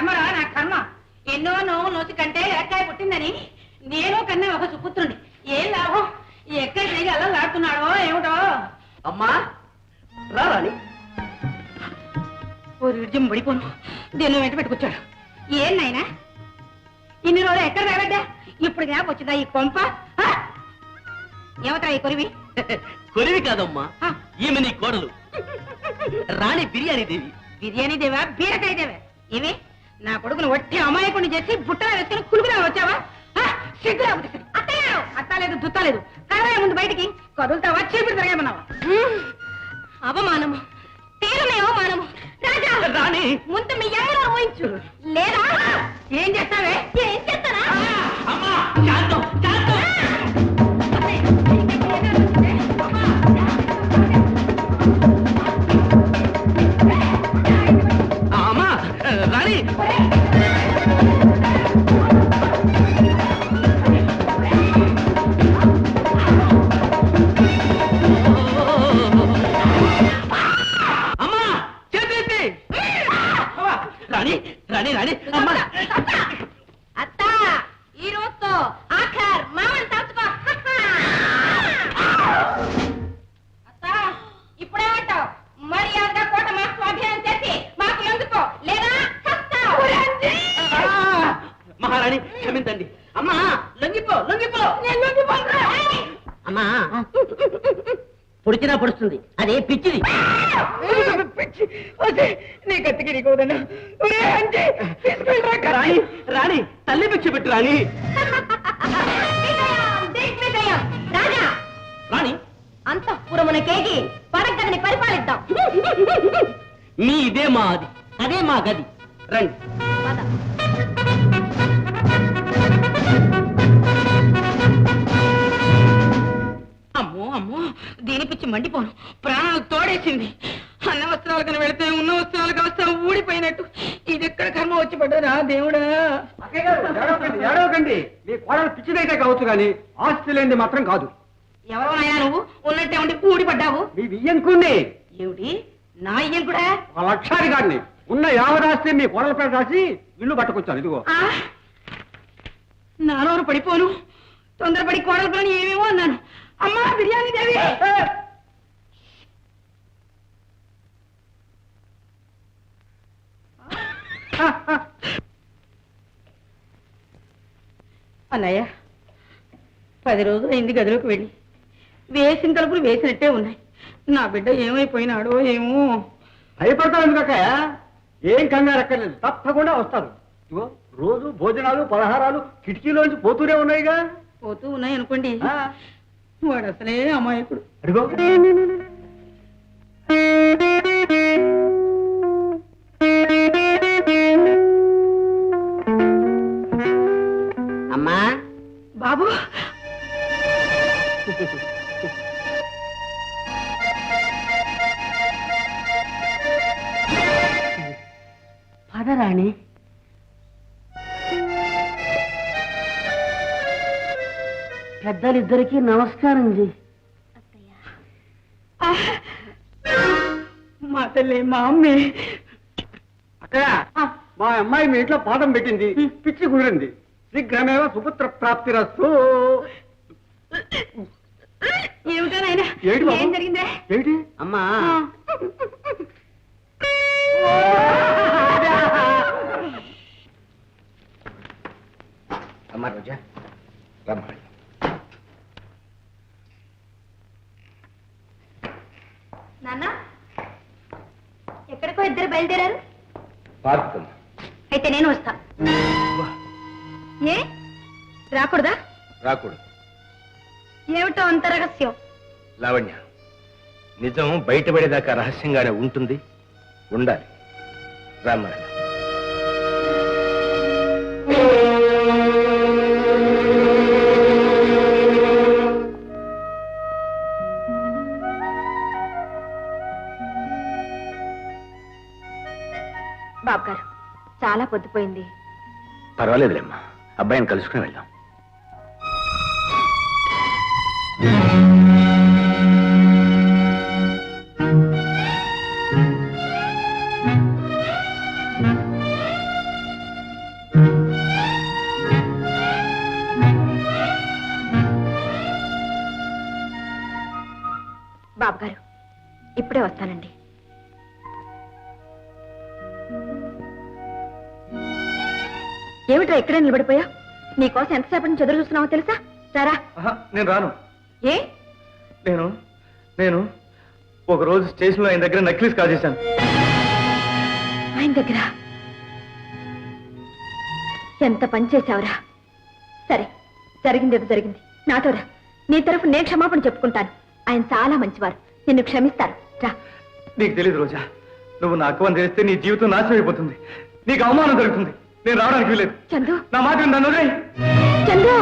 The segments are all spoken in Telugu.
కర్మరా నా కర్మ. ఎన్నో నోవు నోచి కంటే ఎక్కాయ పుట్టిందని నేను కన్నా ఒక సుపుత్రుండి. ఏం లాభం? ఈ ఎక్కడ తిరిగి అలా ఆడుతున్నాడో ఏమిటో. అమ్మా రాని ఓ విడిజం పడిపోను. దీన్ని వెంట పెట్టుకొచ్చాడు. ఏం నాయనా ఇన్ని రోజులు ఎక్కడ రాబడ్డా? ఇప్పుడు జ్ఞాపకం వచ్చిందా ఈ కొంప? ఏమవుతా ఈ కొరివి? కొరివి కాదమ్మా, ఈమె నీ కోడలు రాణి బిర్యానీ దేవి. బిర్యానీ దేవా బీరకాయ దేవా? ఏమి నా కొడుకును వట్టి అమాయకుడిని చేసి బుట్టలో వేసుకుని కులుగులా వచ్చావా? సిగ్గురా అత్తలేదు దుత్తలేదు. కలవే ముందు బయటికి కదులుతావా చీపురు తిరగమన్నావా? అవమానము తీరమే అవమానము. రాజా రాణి ముందు మీ అమ్మలో ఊహించు. లేదా ఏం చేస్తావే? ఏం చేస్తానా? అమ్మా శాంతం శాంతం. అమ్మా రాణి రాణి రాణి అమ్మా అత్త ఈ రోజుతో ఆఖర్ మామని తలుచుకో. అత్త ఇప్పుడేమంటావు? మర్యాదగా కోట మాకు అభియానం చేసి మాకు ఎందుకో లేదా మహారాణి క్షమించండి. అమ్మా లొంగిపో లొంగిపో. అమ్మా పొడిచినా పొడుస్తుంది, అదే పిచ్చిది. నీ కత్తికి నీకోదన్నా రాణి రాణి తల్లి భిక్ష పెట్టు రాణి. రాజా రాణి అంతఃపురమున కేగి పరగదిని పరిపాలిద్దాం. మీ ఇదే మా అది, అదే మా గది. రండి. అమ్మో అమ్మో దీని పిచ్చి మండిపోను. ప్రాణాలు తోడేసింది. అన్న వస్త్రాలు కని వెళితే ఉన్న వస్త్రాలు కాస్త ఊడిపోయినట్టు. ఇది ఎక్కడ కర్మ వచ్చి పడ్డరా దేవుడా? ఏడవకండి. మీ కోడలు పిచ్చిదైతే కావచ్చు కానీ ఆస్తి లేనిది మాత్రం కాదు. ఎవరోనైనా నువ్వు ఉన్నట్టే ఉండి ఊడిపడ్డావు. మీ వియ్యంకుణ్ణి. ఏమిటి నా ఇయ్యం కూడా? ఆ లక్షాధికారిని ఉన్న యావదాస్తి మీ కోడల పేరు రాసి ఇల్లు పట్టుకొచ్చాను. ఇదిగో నానోరు పడిపోను. తొందరపడి కోడల పని ఏమేమో అన్నాను. అమ్మా బిర్యానీ దేవి. అన్నయ్య 10 రోజులు అయింది గదిలోకి వెళ్ళి. వేసిన తలుపులు వేసినట్టే ఉన్నాయి. నా బిడ్డ ఏమైపోయినాడో ఏమో. భయపడతాను ఎందుకక్క? ఏం కంగారు ఎక్కర్లేదు, తప్పకుండా వస్తారు. ఇదిగో రోజు భోజనాలు పలహారాలు కిటికీలోంచి పోతూనే ఉన్నాయిగా. పోతూ ఉన్నాయి అనుకోండి. వాడు అసలే అమాయకుడు. అడిగో అమ్మా బాబు. పదరాణి. పెద్దలిద్దరికీ నమస్కారం చెయ్యి. మా తల్లి మా అమ్మే. అక్కయ్య, మా అమ్మాయి మీ ఇంట్లో పాఠం పెట్టింది, పిచ్చి కుదిరింది. శీఘ్రమేవ సుపుత్ర ప్రాప్తిరస్తు. ఏమిటో నాయనా ఏం జరిగిందే? ఏమిటి అమ్మా అమ్మా రోజా రమ్మ. నాన్న ఎక్కడికో ఇద్దరు బయలుదేరారు. పార్కు. అయితే నేను వస్తా. ఏ రాకూడదా? రాకూడదు. ఏమిటో అంత రహస్యం? లావణ్య, నిజం బయటపడేదాకా రహస్యంగానే ఉంటుంది, ఉండాలి. రామరాణ. బాబు గారు చాలా పొద్దుపోయింది. పర్వాలేదులేమ్మా, అబ్బాయిని కలుసుకుని వెళ్దాం. ఇప్పుడే వస్తానండి. ఏమిట్రా ఇక్కడే నిలబడిపోయా? నీకోసం ఎంతసేపటి నుంచి ఎదురు చూస్తున్నావో తెలుసా? రారా. నేను రాను. ఏ? నేను ఒక రోజు స్టేషన్ లో ఆయన దగ్గర నెక్లెస్ కాజేశాను. ఆయన దగ్గర? ఎంత పని చేశావురా. సరే, జరిగింది ఏదో జరిగింది. నాతోరా, నీ తరఫు నేను క్షమాపణ చెప్పుకుంటాను. ఆయన చాలా మంచివారు, నిన్ను క్షమిస్తారు. రా. నీకు తెలియదు రోజా, నువ్వు నా అక్కవని తెలిస్తే నీ జీవితం నాశనం అయిపోతుంది, నీకు అవమానం జరుగుతుంది. నేను రావడానికి వీలేదు. చందు, నా మాట నన్ను వదిలేయ్. చందు,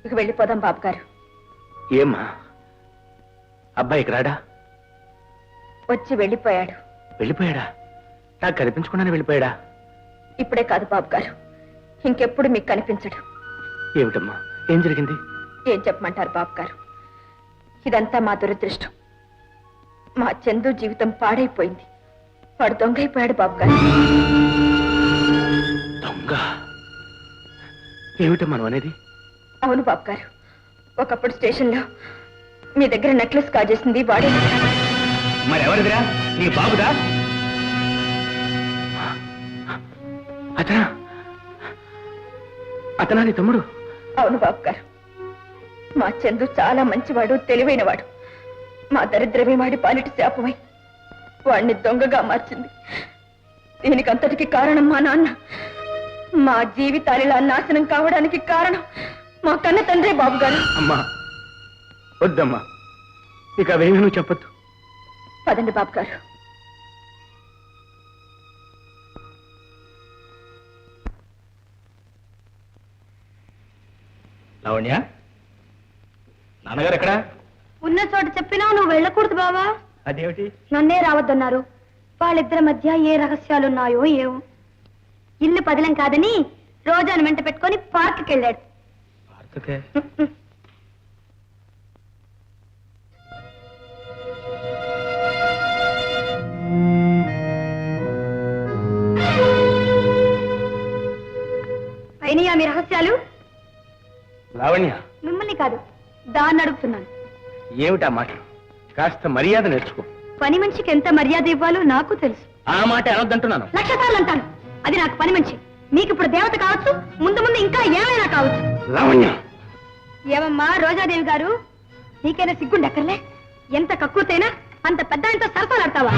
ఇక వెళ్ళిపోదాం బాబు గారు. ఏమ్మా, అబ్బాయికి రాడా? వచ్చి వెళ్ళిపోయాడు. వెళ్ళిపోయాడా? నాకు కనిపించకుండానే వెళ్ళిపోయాడా? ఇప్పుడే కాదు బాబు గారు, ఇంకెప్పుడు మీకు కనిపించడు. ఏమిటమ్మా, ఏం జరిగింది? ఏం చెప్పమంటారు బాబు గారు, ఇదంతా మా దురదృష్టం. మా చందు జీవితం పాడైపోయింది. వాడు దొంగ అయిపోయాడు బాబు గారు. దొంగ? ఏమిటమ్మా నువ్వు అనేది? అవును బాబు గారు, ఒకప్పుడు స్టేషన్లో మీ దగ్గర నెక్లెస్ కాజేసింది వాడే. మరి ఎవరిదిరా? నీ బాబుదా? అతనా నీ తమ్ముడు? అవును బాబు గారు, మా చందు చాలా మంచివాడు, తెలివైనవాడు. మా దరిద్రమే వాడి పాలిటి శాపమై వాడిని దొంగగా మార్చింది. దీనికి అంతటికి కారణం మా నాన్న. మా జీవితాలు ఇలా నాశనం కావడానికి కారణం మా కన్న తండ్రే బాబు గారు. అమ్మా వద్దమ్మా, ఇక అవేమీ నువ్వు చెప్పొద్దు. పదండి బాబు గారు. లావణ్య, నాన్నగారు ఎక్కడా? ఉన్న చోట చెప్పినా నువ్వు వెళ్ళకూడదు బావా. అదేమిటి? నన్నే రావద్దన్నారు. వాళ్ళిద్దరి మధ్య ఏ రహస్యాలున్నాయో ఏవో. ఇల్లు పదిలం కాదని రోజాను వెంట పెట్టుకొని పార్క్కి వెళ్ళాడు. అయినయా మీ రహస్యాలు? లావణ్య, మిమ్మల్ని కాదు, దాన్ని అడుగుతున్నాను. ఏమిటా మాటలు? కాస్త మర్యాద నేర్చుకో. పని మనిషికి ఎంత మర్యాద ఇవ్వాలో నాకు తెలుసు. ఆ మాట అనొద్దంటున్నాను. 1,00,000 సార్లు అంటాను. అది నాకు పని మనిషి. మీకు ఇప్పుడు దేవత కావచ్చు, ముందు ముందు ఇంకా ఏమైనా కావచ్చు. లావణ్య, ఏమమ్మా రోజాదేవి గారు, నీకైనా సిగ్గుండక్కర్లే? ఎంత కక్కుతైనా అంత పెద్ద ఆయనతో సరసాలాడతావా?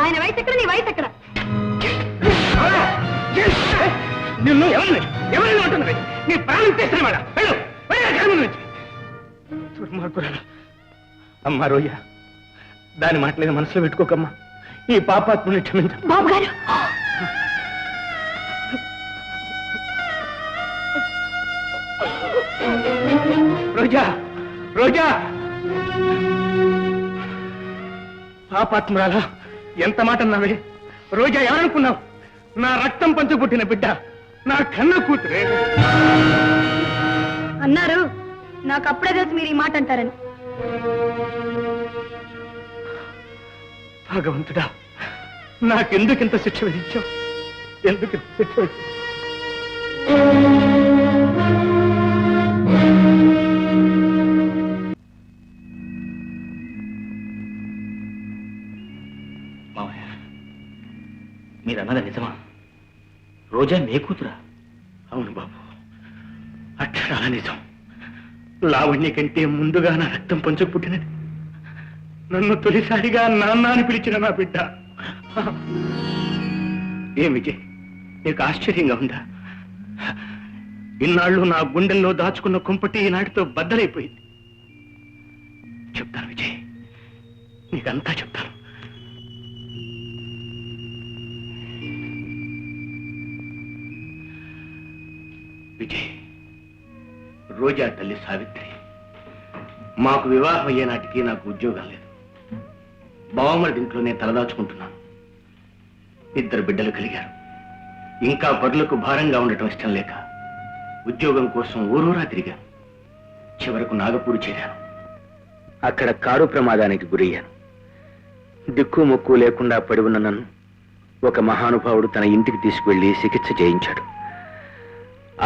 ఆయన వయసు ఎక్కడ, నీ వయసు ఎక్కడ? నిన్ను ఎవరిని ఉంటున్నది? నీ ప్రాణం తెచ్చినవాడా? వెళ్ళు, అమ్మా రోజా, దాని మాటలేదు మనసులో పెట్టుకోకమ్మా. ఈ పాపాత్ముని క్షమించ. బాబు గారు, రోజా, రోజా, పాపాత్మురాలా, ఎంత మాట అన్నావే? రోజా ఎవరనుకున్నావు? నా రక్తం పంచు పుట్టిన బిడ్డ, నా కన్న కూతురే. అన్నారు నాకు అప్పుడే తెలుసు మీరు ఈ మాట అంటారని. భగవంతుడా, నాకెందుకింత శిక్ష విధించావు? ఎందుకు శిక్ష విధించావు? మావయ్య, మీరన్నది నిజమా? రోజా నీ కూతురా? అవును బాబు, అక్షరాల నిజం. లావణ్య కంటే ముందుగా నా రక్తం పంచుకు పుట్టినది. నన్ను తొలిసారిగా నాన్న అని పిలిచిన నా బిడ్డ. ఏం విజయ్, నీకు ఆశ్చర్యంగా ఉందా? ఇన్నాళ్ళు నా గుండెల్లో దాచుకున్న కుంపటి ఈనాటితో బద్దలైపోయింది. చెప్తాను విజయ్, నీకంతా చెప్తాను. విజయ్, రోజా తల్లి సావిత్రి. మాకు వివాహం అయ్యే నాటికి నాకు ఉద్యోగం లేదు. బావమరి ఇంట్లోనే తలదాచుకుంటున్నాను. 2 బిడ్డలు కలిగారు. ఇంకా పరులకు భారంగా ఉండటం ఇష్టం లేక ఉద్యోగం కోసం ఊరూరా తిరిగాను. చివరకు నాగపూర్ చేరాను. అక్కడ కారు ప్రమాదానికి గురయ్యాను. దిక్కు మొక్కు లేకుండా పడి ఉన్న నన్ను ఒక మహానుభావుడు తన ఇంటికి తీసుకువెళ్లి చికిత్స చేయించాడు.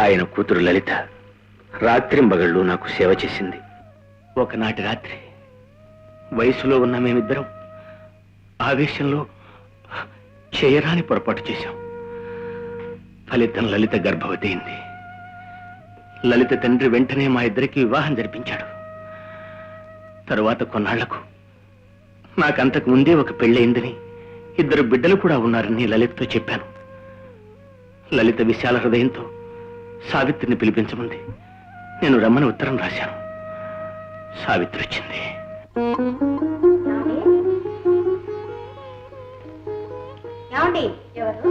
ఆయన కూతురు లలిత రాత్రింబగళ్ళు నాకు సేవ చేసింది. ఒకనాటి రాత్రి వయసులో ఉన్న మేమిద్దరం ఆవేశంలో చేయరాని పొరపాటు చేశాం. ఫలితం లలిత గర్భవతి అయింది. లలిత తండ్రి వెంటనే మా ఇద్దరికి వివాహం జరిపించాడు. తరువాత కొన్నాళ్లకు నాకంతకు ముందే ఒక పెళ్ళయిందని, 2 బిడ్డలు కూడా ఉన్నారని లలితతో చెప్పాను. లలిత విశాల హృదయంతో సావిత్రిని పిలిపించమంది. నేను రమ్మని ఉత్తరం రాశాను. సావిత్రి వచ్చింది. ఏమండి? ఎవరు?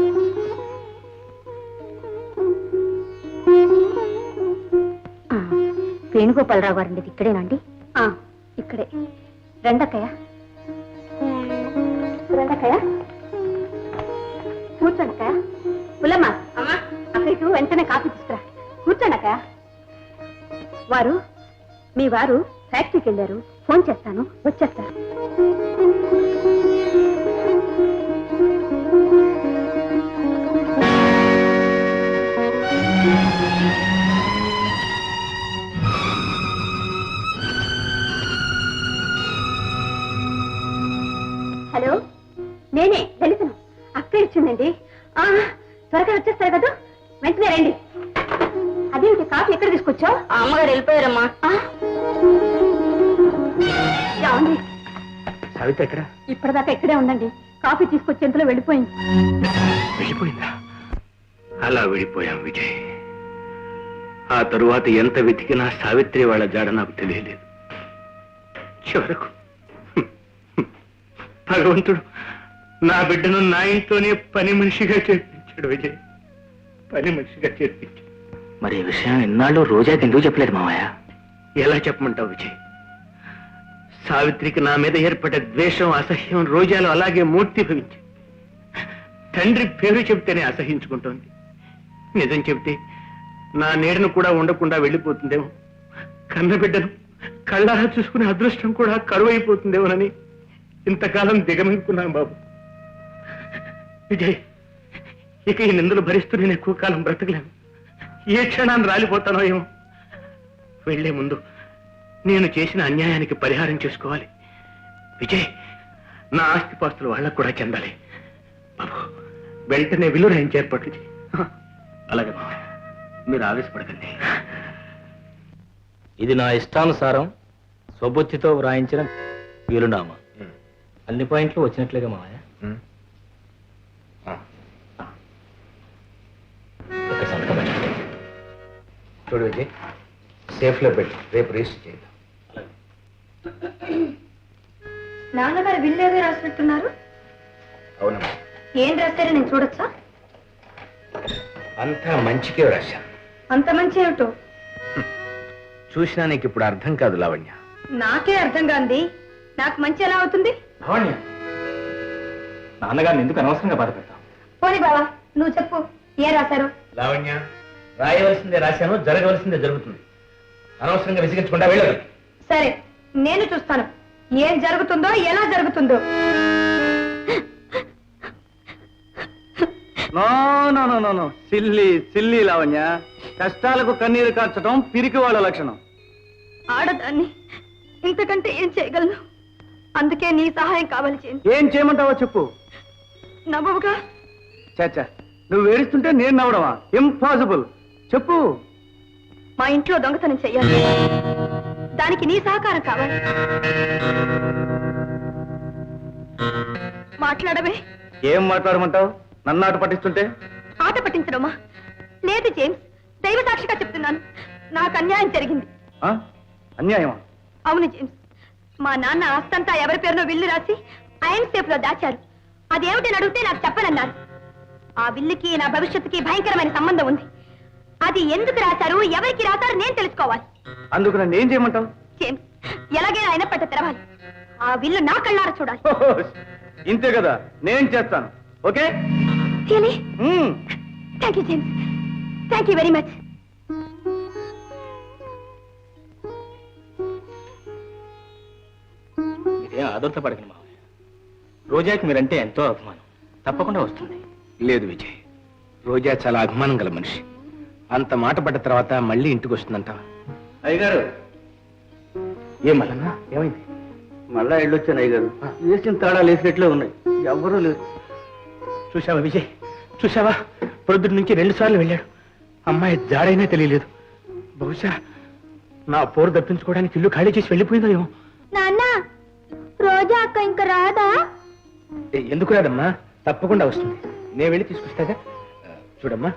వేణుగోపాలరావు గారండి, ఇక్కడేనండి? ఇక్కడే. రెండక్కయ్య, కూర్చోండి అక్కయ్య. పుల్లమ్మ, అక్కడికి వెంటనే కాఫీ తీసుకురా. కూర్చోండి అక్కయ్య. మీ వారు ఫ్యాక్టరీకి వెళ్ళారు. ఫోన్ చేస్తాను, వచ్చేస్తారు. హలో, నేనే లలితను. అక్క ఇచ్చిందండి. త్వరగా వచ్చేస్తారు కదా, వెంటనే రండి. అదేంటి కాఫీ ఎక్కడ తీసుకొచ్చావు? అమ్మగారు వెళ్ళిపోయారమ్మా. సావిత్రి ఎక్కడ? ఇప్పటిదాకా ఇక్కడే ఉందండి. కాఫీ తీసుకొచ్చేంతలో వెళ్ళిపోయింది. వెళ్ళిపోయిందా? అలా వెళ్ళిపోయాం విజయ్. ఆ తరువాత ఎంత వెతికినా సావిత్రి వాళ్ళ జాడ నాకు తెలియలేదు. చివరకు భగవంతుడు నా బిడ్డను నా ఇంట్లోనే పని మనిషిగా చేర్పించాడు విజయ్. పని మనిషిగా చేర్పించాడు. మరి ఈ విషయం ఎన్నాళ్ళు రోజాకి ఎందుకు చెప్పలేదు మావయ్య? ఎలా చెప్పమంటావు విజయ్? సావిత్రికి నా మీద ఏర్పడే ద్వేషం, అసహ్యం రోజాలు అలాగే మూర్తిభవించి తండ్రి పేరు చెబితేనే అసహించుకుంటోంది. నిజం చెబితే నా నీడను కూడా ఉండకుండా వెళ్ళిపోతుందేమో, కన్నబిడ్డను కళ్ళారా చూసుకునే అదృష్టం కూడా కరువైపోతుందేమోనని ఇంతకాలం దిగమింగుకున్నాను బాబు. విజయ్, ఇక ఈ నిందలు భరిస్తూ నేను ఎక్కువ కాలం బ్రతకలేను. ఏ క్షణాన్ని రాలిపోతానో ఏమో. వెళ్లే ముందు నేను చేసిన అన్యాయానికి పరిహారం చేసుకోవాలి విజయ్. నా ఆస్తిపాస్తులు వాళ్ళకు కూడా చెందాలి బాబు. వెంటనే విలువ రాయించి ఏర్పాట్లు చేయి. అలాగే బాబు, మీరు ఆవేశపడకండి. ఇది నా ఇష్టానుసారం స్వబుద్ధితో వ్రాయించిన వీలునామా. అన్ని పాయింట్లు వచ్చినట్లేగా మావయ్య. ఇక్కడ సంతకం పెట్టండి. చూడు విజయ్, సేఫ్ లో పెట్టి రేపు రిజిస్టర్ చేద్దాం. నాన్నగారు విల్లేగా రాసినట్టున్నారు. అవునమ్మా. ఏం రాశారో నేను చూడొచ్చా? అంతా మంచికే రాశాను. అంత మంచి ఏమిటో చూసినా నీకు ఇప్పుడు అర్థం కాదు లావణ్య. నాకే అర్థం కాంది. నాకు మంచి ఎలా అవుతుంది? లావణ్య, నాన్నగారిని ఎందుకు అనవసరంగా బాధపెడతాం? పోనీ బావా, నువ్వు చెప్పు, ఏం రాశారు? లావణ్య, రాయవలసిందే రాశాను, జరగవలసిందే జరుగుతుంది. అనవసరంగా విసిగించకుండా వెళ్ళదు. సరే, నేను చూస్తాను ఏం జరుగుతుందో, ఎలా జరుగుతుందో. No no no no no, silly silly Lavanya. కష్టాలకు కన్నీరు కార్చడం పిరికి వాళ్ళ లక్షణం. ఆడదాన్ని, ఇంతకంటే ఏం చేయగలను? అందుకే నీ సహాయం కావాలి. ఏం చేయమంటావో చెప్పు. నవ్వుగా. చాచా, నువ్వు ఏడుస్తుంటే నేను నవ్వడమా? ఇంపాసిబుల్. చెప్పు. మా ఇంట్లో దొంగతనం చెయ్యాలి, దానికి నీ సహకారం కావాలి. మాట్లాడవే. ఏం మాట్లాడమంటావు? నన్ను ఆట పట్టిస్తుంటే? ఆట పట్టించడమా? లేదు జేమ్స్, దైవ సాక్షిగా చెప్తున్నాను, నాకు అన్యాయం జరిగింది. అన్యాయమా? అవును జేమ్స్, మా నాన్న ఆస్తంతా ఎవరి పేరునో విల్లు రాసి ఐరన్ సేఫ్ లో దాచారు. అదేమిటని అడిగితే నాకు చెప్పనన్నారు. ఆ విల్లుకి నా భవిష్యత్తుకి భయంకరమైన సంబంధం ఉంది. అది ఎందుకు రాశారు, ఎవరికి రాశారు నేను తెలుసుకోవాలి. అందుకు నన్ను ఏం చేయమంటావు? జేమ్స్, ఎలాగైనా ఆయన పట్ట తెరవాలి. ఆ విల్లు నా కళ్ళారా చూడాలి. ఇంతే కదా, నేను చేస్తాను. Okay? Thank you James, thank you very much. మీరేం ఆదర్శపడకండి మావయ్య. రోజాకి మీరంటే ఎంతో అభిమానం, తప్పకుండా వస్తుంది. లేదు విజయ్, రోజా చాలా అభిమానం గల మనిషి. అంత మాట పడ్డ తర్వాత మళ్ళీ ఇంటికి వస్తుందంటావా? అయ్యగారు, ఏమన్నా ఏమైంది? మళ్ళా వెళ్ళొచ్చాను అయ్యగారు. వేసిన తాళాలు వేసినట్లే ఉన్నాయి, ఎవ్వరూ లేరు. చూసావా విజయ్, చూసావా? ప్రొద్దుటి నుంచి 2 సార్లు వెళ్ళాడు. అమ్మాయి జాడైనా తెలియలేదు. బహుశా నా పోరు తప్పించుకోవడానికి ఇల్లు ఖాళీ చేసి వెళ్ళిపోయిందో ఏమో. నాన్న, రోజా అక్క ఇంకా రాదా? ఎందుకు రాదమ్మా, తప్పకుండా వస్తుంది. నేను వెళ్ళి తీసుకొస్తాగా. చూడమ్మా,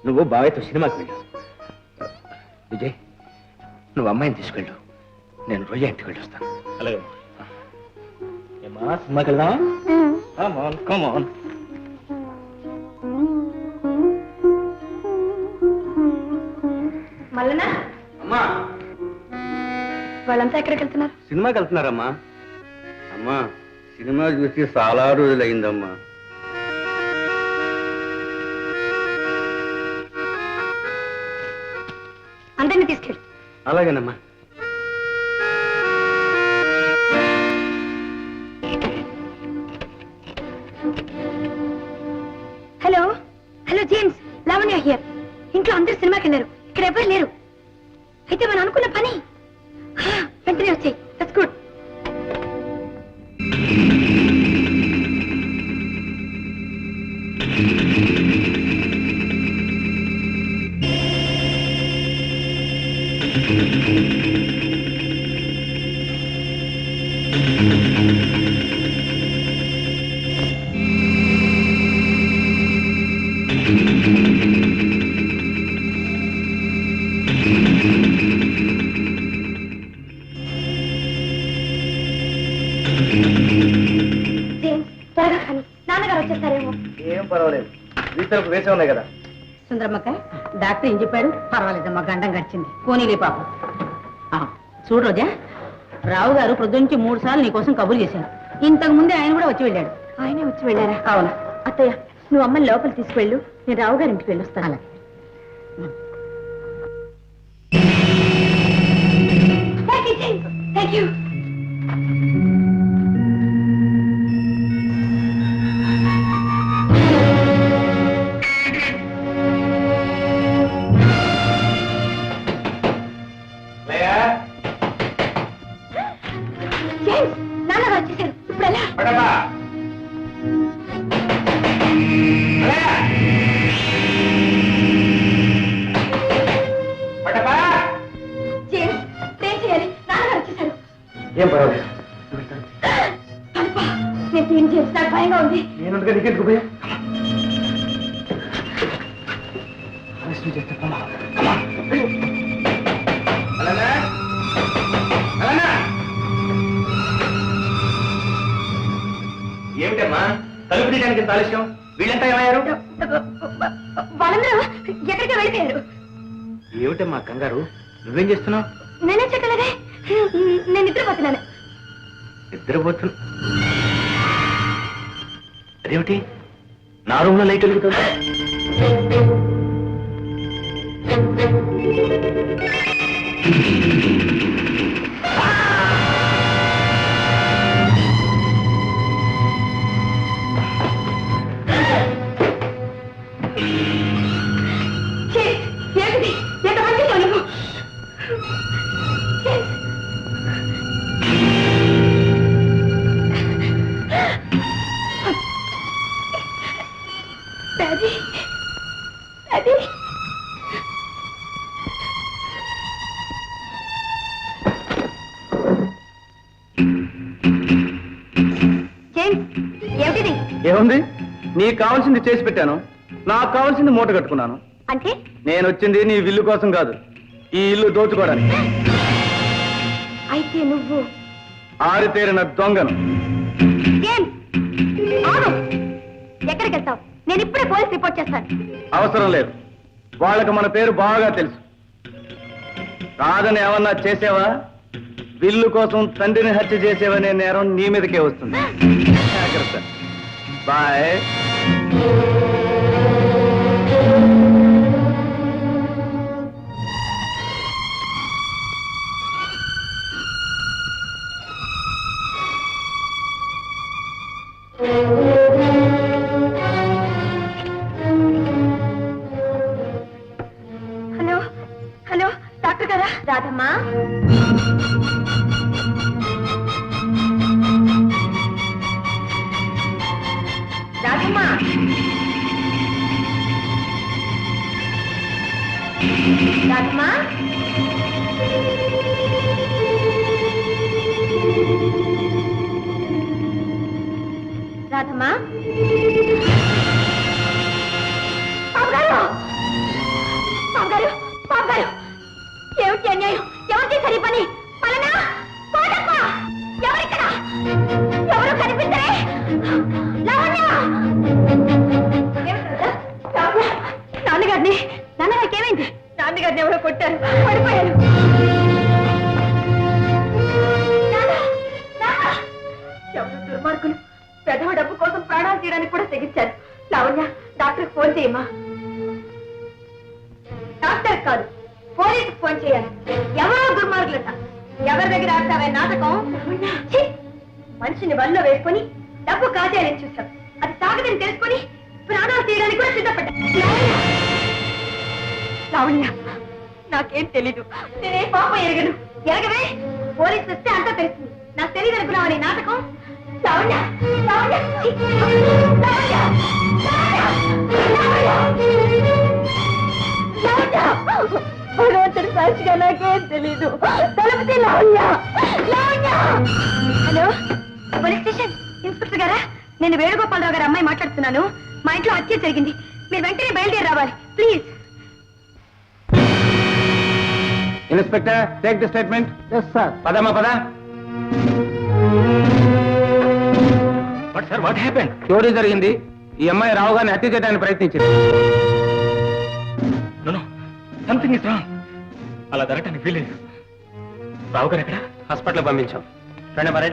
నువ్వు బాబాయ్తో సినిమాకి వెళ్ళు. విజయ్, నువ్వు అమ్మాయిని తీసుకెళ్ళు, నేను రోజా ఇంటికి వెళ్ళి వస్తాను. అలాగే ఏమా, సినిమాకి వెళ్దామా? Come on. మల్లనా, అమ్మా, వాళ్ళంతా ఎక్కడికి వెళ్తున్నారు? సినిమాకి వెళ్తున్నారమ్మా. అమ్మా, సినిమా చూసి చాలా రోజులైందమ్మా. అందరినీ తీసుకెళ్ళి. అలాగేనమ్మా. Hello hello James, Lavanya here. ఇంట్లో అందరు సినిమాకి వెళ్ళారు, ఇక్కడ ఎవరు లేరు. అయితే మనం అనుకున్న పని వెంటనే వచ్చాయి. That's good. త్వరగా కానీ నాన్నగారు వచ్చేస్తారేమో. ఏం పర్వాలేదు, వీటికి వేసే ఉన్నాయి కదా. సుందరమ్మక్క, డాక్టర్ ఏం చెప్పాడు? పర్వాలేదమ్మా, గండం గడిచింది. పోనీలే పాపం. చూడు రోజా, రావు గారు ప్రొద్దునుంచి 3 సార్లు నీకోసం కబురు చేశారు. ఇంతకు ముందే ఆయన కూడా వచ్చి వెళ్ళాడు. ఆయనే వచ్చి వెళ్ళారా? అవునా? అత్తయ్య, నువ్వు అమ్మని లోపల తీసుకువెళ్ళు, నేను రావు గారి ఇంటికి వెళ్ళొస్తాను. అలాగే. Thank you. నాన్నగారు వచ్చేసారు. ఇప్పుడు ఎలా? జేమ్స్, ఏం చేయాలి? నాన్నగారు వచ్చేసారు. ఏం పర్వాలేదు, అబ్బా, నేను ఏం చేసి నాకు భయంగా ఉంది. నేను నీకెందుకు భయం? చేస్తే ఏమిటమ్మా తలుపు తీయడానికి ఇంత ఆలస్యం? వీళ్ళంతా ఏమయ్యారు? వాళ్ళందరూ ఎక్కడికి వెళ్ళిపోయారు. ఏమిటమ్మా కంగారు, నువ్వేం చేస్తున్నావు? నేనేం చెప్పలేదే, నేను నిద్రపోతున్నాను. నిద్రపోతున్నా? అదేమిటి, నా రూమ్ లో లైట్ వెలుగుతుంది. ఏంటిది? ఎంత మంచి నువ్వు. Daddy, daddy. జేమ్స్, ఏమిటిది? ఏముంది, నీకు కావాల్సింది చేసి పెట్టాను, నాకు కావాల్సింది మూట కట్టుకున్నాను. అంటే నేను వచ్చింది నీ విల్లు కోసం కాదు, ఈ ఇల్లు దోచుకోవడానికి. అయితే నువ్వు ఆరితేరిన దొంగను. జేమ్స్, ఆగు. ఎక్కడికి వెళ్తావు? నేను ఇప్పుడే పోలీస్ రిపోర్ట్ చేస్తాను. అవసరం లేదు, వాళ్ళకి మన పేరు బాగా తెలుసు. కాదని ఏమన్నా చేసేవా? విల్లు కోసం తండ్రిని హత్య చేసేవనే నేరం నీ మీదకే వస్తుంది. జాగ్రత్త. బాయ్. రాధమ్మా రాధమ్మా రాధమ్మా రాధమ్మా ఏమిటి అన్యాయం? ఎవరు చేశారు ఈ పని? పలనా? కోటప్ప! ఎవరిక్కడ? ఎవరు కనిపించరే? లావణ్య! నాన్నగారికి ఏమైంది? నాన్నగారిని ఎవరో కొట్టారు, పడిపోయారు. ఎవరు దుర్మార్గులు పెదవ డబ్బు కోసం ప్రాణాలు తీయడానికి కూడా తెగించారు. లావణ్య, డాక్టర్కి ఫోన్ చేయమ్మా. డాక్టర్ కాదు, పోలీసుకు ఫోన్ చేయాలి. ఎవరో దుర్మార్గులట. ఎవరి దగ్గర ఆడతావే నాటకం? ఛీ! మనిషిని వల్ల వేసుకొని డబ్బు కాజేయాలని చూస్తాం. అది తాగదని తెలుసుకొని ప్రాణాలు తీయడానికి కూడా సిద్ధపడ్డా. లావణ్య, నాకేం తెలీదు. నేనే పాపం ఎరగను. ఎరగవే, పోలీసు వస్తే అంతా తెలుస్తుంది. నాకు తెలియదు అనుకున్నావని నాటకం. లావణ్య, లావణ్య, ఛీ! లావణ్య, భగవంతుడి సాక్షిగా నాకేం తెలీదు. తలుపుతే Lavanya, Lavanya. Hello, police station inspector గారా? నేను వేణుగోపాలరావు గారి అమ్మాయి మాట్లాడుతున్నాను. మా ఇంట్లో హత్య జరిగింది. మీరు వెంటనే బయలుదేరి రావాలి please. Inspector, take the statement. Yes sir. పదమ్మా, పద. But sir, what happened? చోరీ జరిగింది. ఈ అమ్మాయి రావు గారిని హత్య చేయడానికి ప్రయత్నించింది. Something is wrong. అలా జరగటానికి వీలేదు. రావు గారు ఎక్కడ? హాస్పిటల్ పంపించాం. రండి మరే.